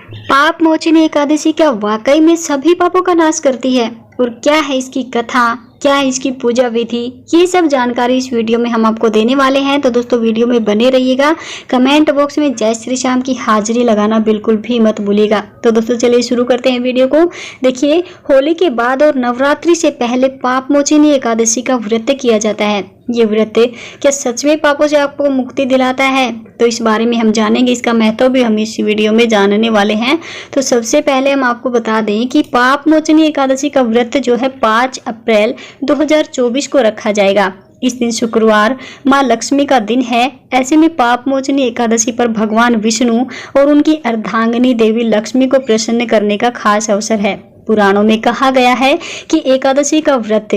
पाप मोचनी एकादशी क्या वाकई में सभी पापों का नाश करती है और क्या है इसकी कथा, क्या है इसकी पूजा विधि, ये सब जानकारी इस वीडियो में हम आपको देने वाले हैं। तो दोस्तों वीडियो में बने रहिएगा। कमेंट बॉक्स में जय श्री श्याम की हाजिरी लगाना बिल्कुल भी मत भूलिएगा। तो दोस्तों चलिए शुरू करते हैं वीडियो को। देखिए, होली के बाद और नवरात्रि से पहले पाप मोचनी एकादशी का व्रत किया जाता है। ये व्रत क्या सच में पापों से आपको मुक्ति दिलाता है? तो इस बारे में हम जानेंगे, इसका महत्व भी हम इस वीडियो में जानने वाले हैं। तो सबसे पहले हम आपको बता दें कि पाप मोचनी एकादशी का व्रत जो है 5 अप्रैल 2024 को रखा जाएगा। इस दिन शुक्रवार माँ लक्ष्मी का दिन है। ऐसे में पाप मोचनी एकादशी पर भगवान विष्णु और उनकी अर्धांगिनी देवी लक्ष्मी को प्रसन्न करने का खास अवसर है। पुराणों में कहा गया है कि एकादशी का व्रत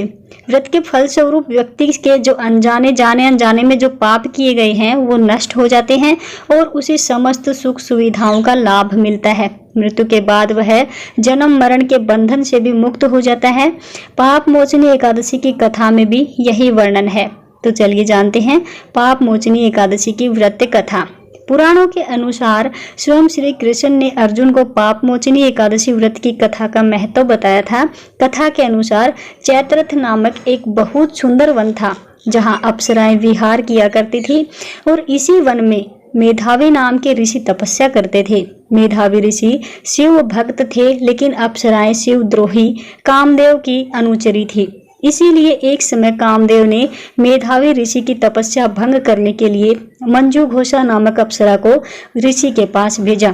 के फल स्वरूप व्यक्ति के जो अनजाने में जो पाप किए गए हैं वो नष्ट हो जाते हैं और उसे समस्त सुख सुविधाओं का लाभ मिलता है। मृत्यु के बाद वह जन्म मरण के बंधन से भी मुक्त हो जाता है। पाप मोचनी एकादशी की कथा में भी यही वर्णन है। तो चलिए जानते हैं पाप मोचनी एकादशी की व्रत कथा। पुराणों के अनुसार स्वयं श्री कृष्ण ने अर्जुन को पाप मोचनी एकादशी व्रत की कथा का महत्व बताया था। कथा के अनुसार चैत्रथ नामक एक बहुत सुंदर वन था जहां अप्सराएं विहार किया करती थी और इसी वन में मेधावी नाम के ऋषि तपस्या करते थे। मेधावी ऋषि शिव भक्त थे, लेकिन अप्सराएं शिव द्रोही कामदेव की अनुचरी थी। इसीलिए एक समय कामदेव ने मेधावी ऋषि की तपस्या भंग करने के लिए मंजू घोषा नामक अप्सरा को ऋषि के पास भेजा।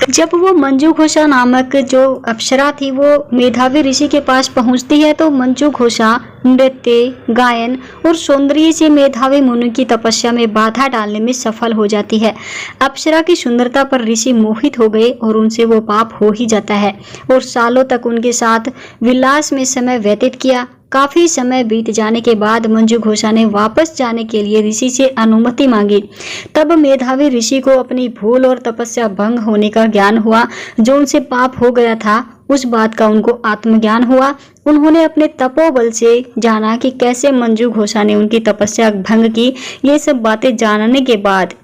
जब वो मंजू घोषा नामक जो अप्सरा थी वो मेधावी ऋषि के पास पहुंचती है तो मंजू घोषा नृत्य, गायन और सौंदर्य से मेधावी मुनि की तपस्या में बाधा डालने में सफल हो जाती है। अप्सरा की सुंदरता पर ऋषि मोहित हो गए और उनसे वो पाप हो ही जाता है और सालों तक उनके साथ विलास में समय व्यतीत किया। काफी समय बीत जाने के बाद मंजू घोषा ने वापस जाने के लिए ऋषि से अनुमति मांगी। तब मेधावी ऋषि को अपनी भूल और तपस्या भंग होने का ज्ञान हुआ। जो उनसे पाप हो गया था उस बात का उनको आत्मज्ञान हुआ। उन्होंने अपने तपोबल से जाना कि कैसे मंजू घोषा ने उनकी तपस्या भंग की। ये सब बातें जानने के बाद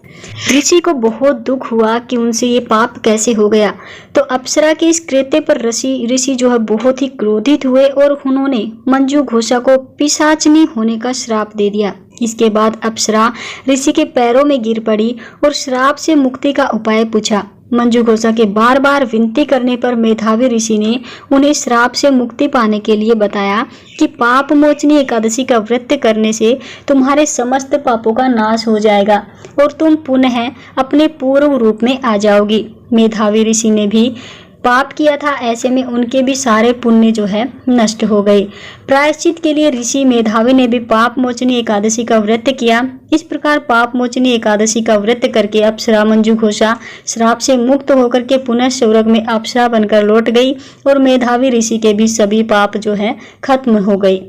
ऋषि को बहुत दुख हुआ कि उनसे ये पाप कैसे हो गया। तो अप्सरा के इस कृत्य पर ऋषि जो है बहुत ही क्रोधित हुए और उन्होंने मंजू घोषा को पिशाचनी होने का श्राप दे दिया। इसके बाद अप्सरा ऋषि के पैरों में गिर पड़ी और श्राप से मुक्ति का उपाय पूछा। मंजू घोषा के बार बार विनती करने पर मेधावी ऋषि ने उन्हें श्राप से मुक्ति पाने के लिए बताया कि पाप मोचनी एकादशी का व्रत करने से तुम्हारे समस्त पापों का नाश हो जाएगा और तुम पुनः अपने पूर्व रूप में आ जाओगी। मेधावी ऋषि ने भी पाप किया था, ऐसे में उनके भी सारे पुण्य जो है नष्ट हो गए। प्रायश्चित के लिए ऋषि मेधावी ने भी पाप मोचनी एकादशी का व्रत किया। इस प्रकार पाप मोचनी एकादशी का व्रत करके अप्सरा मंजू घोषा श्राप से मुक्त होकर के पुनः स्वर्ग में अप्सरा बनकर लौट गई और मेधावी ऋषि के भी सभी पाप जो है खत्म हो गई।